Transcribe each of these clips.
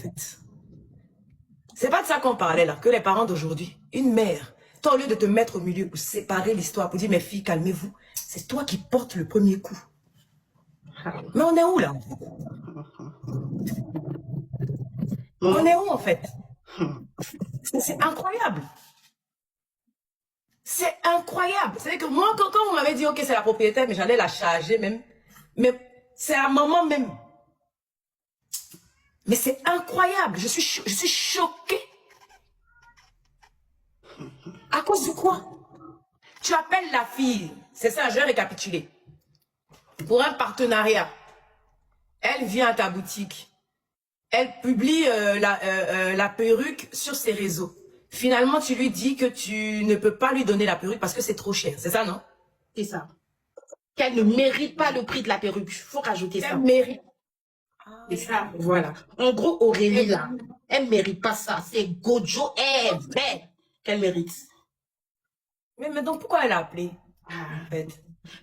fait. C'est pas de ça qu'on parlait là, que les parents d'aujourd'hui. Une mère, toi au lieu de te mettre au milieu pour séparer l'histoire, pour dire mes filles, calmez-vous, c'est toi qui portes le premier coup. Mais on est où là? On est où en fait? C'est incroyable. C'est incroyable. C'est que moi, quand vous m'avez dit, ok, c'est la propriétaire, mais j'allais la charger même. Mais c'est à un moment même. Mais c'est incroyable. Je suis choquée. À cause de quoi? Tu appelles la fille. C'est ça, je vais récapituler. Pour un partenariat. Elle vient à ta boutique. Elle publie la perruque sur ses réseaux. Finalement, tu lui dis que tu ne peux pas lui donner la perruque parce que c'est trop cher. C'est ça, non? C'est ça. Qu'elle ne mérite pas le prix de la perruque. Il faut rajouter ça. Elle mérite. C'est ça, voilà. En gros, Aurélie, là, elle ne mérite pas ça. C'est Gojo, elle, belle, qu'elle mérite. Mais donc, pourquoi elle a appelé? En fait.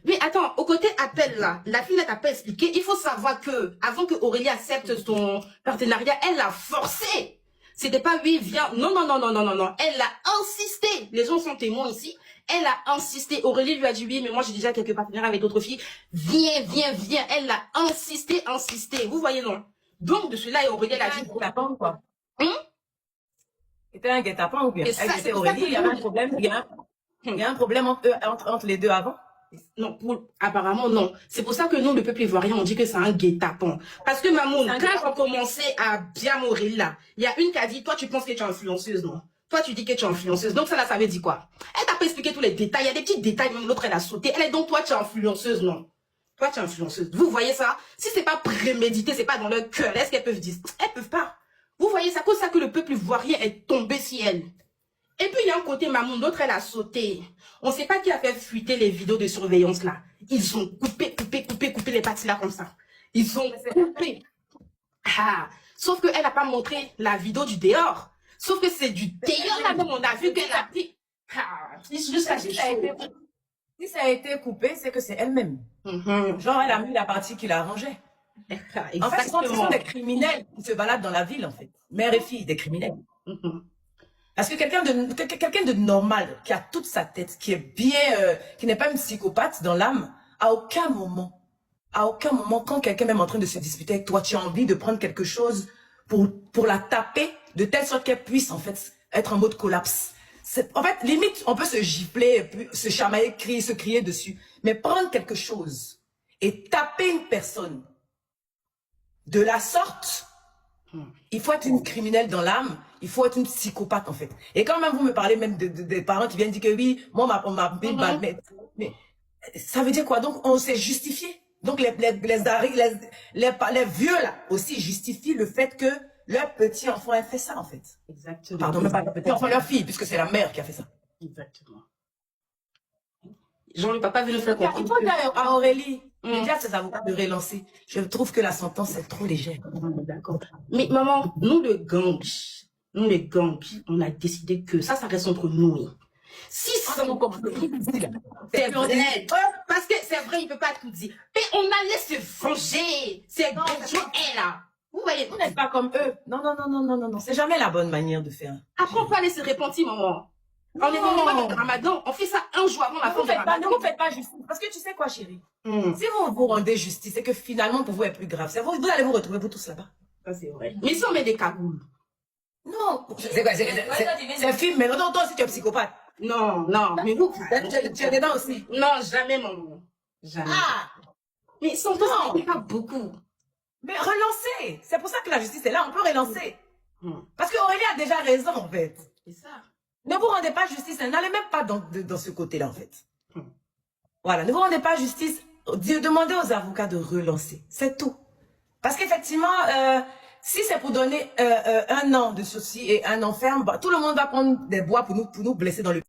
Oui, attends, au côté appel, là, la fille, elle t'a pas expliqué. Il faut savoir que, avant que Aurélie accepte son partenariat, elle l'a forcé. C'était pas oui, viens. Non, non, non, non, non, non, non. Elle a insisté. Les gens sont témoins ici. Elle a insisté. Aurélie lui a dit oui, mais moi j'ai déjà quelques partenaires avec d'autres filles. Viens, viens, viens. Elle a insisté, insisté. Vous voyez, non? Donc, de cela, Aurélie, elle a dit. Guet-apens, quoi. C'était un guet-apens ou bien? Et ça, c'est Aurélie, il y avait un problème, il y a un problème entre les deux avant? Non, apparemment, non. C'est pour ça que nous, le peuple ivoirien, on dit que c'est un guet-apens. Parce que, Mamoun, quand on commençait à bien Aurélie, là, il y a une qui a dit, toi, tu penses que tu es influenceuse, non? Toi, tu dis que tu es influenceuse. Donc, ça, là, ça veut dire quoi? Elle t'a pas expliqué tous les détails. Il y a des petits détails, même l'autre, elle a sauté. Elle est donc, toi, tu es influenceuse, non? Toi, tu es influenceuse. Vous voyez ça? Si c'est pas prémédité, c'est pas dans leur cœur, est-ce qu'elles peuvent dire? Elles peuvent pas. Vous voyez, c'est à cause de ça que le peuple ivoirien est tombé si elle. Et puis, il y a un côté Mamoun, l'autre, elle a sauté. On ne sait pas qui a fait fuiter les vidéos de surveillance, là. Ils ont coupé les parties, là, comme ça. Ils ont coupé. Ah. Sauf qu'elle n'a pas montré la vidéo du dehors. Sauf que c'est du dehors, là, même on a vu qu'elle a pris. Ah. Jusqu'à Si ça a été coupé, c'est que c'est elle-même. Genre, elle a mis la partie qui l'arrangeait. En fait, ce sont des criminels qui se baladent dans la ville, en fait. Mère et fille, des criminels. Parce que quelqu'un de normal, qui a toute sa tête, qui est bien, qui n'est pas une psychopathe dans l'âme, à aucun moment, quand quelqu'un est même en train de se disputer avec toi, tu as envie de prendre quelque chose pour la taper, de telle sorte qu'elle puisse, en fait, être en mode collapse. En fait, limite, on peut se gifler, se chamailler, se crier dessus. Mais prendre quelque chose et taper une personne de la sorte, il faut être une criminelle dans l'âme, il faut être une psychopathe en fait. Et quand même vous me parlez même des parents qui viennent dire que oui, moi on m'a mais ça veut dire quoi? Donc on s'est justifié. Donc les vieux là aussi justifient le fait que leur petit enfant ait fait ça en fait. Exactement. Pardon, même pas leur petit enfant, leur fille, puisque c'est la mère qui a fait ça. Exactement. Jean, le papa veut nous faire comprendre. Il faut dire à Aurélie, déjà ses avocats de relancer. Je trouve que la sentence est trop légère. D'accord. Mais maman, nous le gang, on a décidé que ça reste entre nous. Si c'est vrai, parce que c'est vrai, il ne peut pas tout dire. Mais on allait se venger. C'est Gojo, elle là. Vous voyez, vous n'êtes pas comme eux. Non, non, non, non, non, non, non. C'est jamais la bonne manière de faire. Après, on peut aller se repentir, maman. On est dans le mois de Ramadan, on fait ça un jour avant la fin de Ramadan. Ne vous faites pas justice. Parce que tu sais quoi, chérie? Si vous vous rendez justice, c'est que finalement, pour vous, est plus grave. Vous allez vous retrouver, vous tous là-bas. Ça, c'est vrai. Mais si on met des cagoules. Non. C'est quoi? C'est un film, mais non, toi aussi, tu es psychopathe. Non, non, mais vous. Tu es dedans aussi. Non, jamais, maman. Jamais. Ah! Mais son temps, n'est pas beaucoup. Mais relancez. C'est pour ça que la justice est là. On peut relancer. Parce qu'Aurélie a déjà raison, en fait. C'est ça. Ne vous rendez pas justice. N'allez même pas dans ce côté-là, en fait. Voilà. Ne vous rendez pas justice. Demandez aux avocats de relancer. C'est tout. Parce qu'effectivement, si c'est pour donner 1 an de sursis et 1 an ferme, bah, tout le monde va prendre des bois pour nous blesser dans le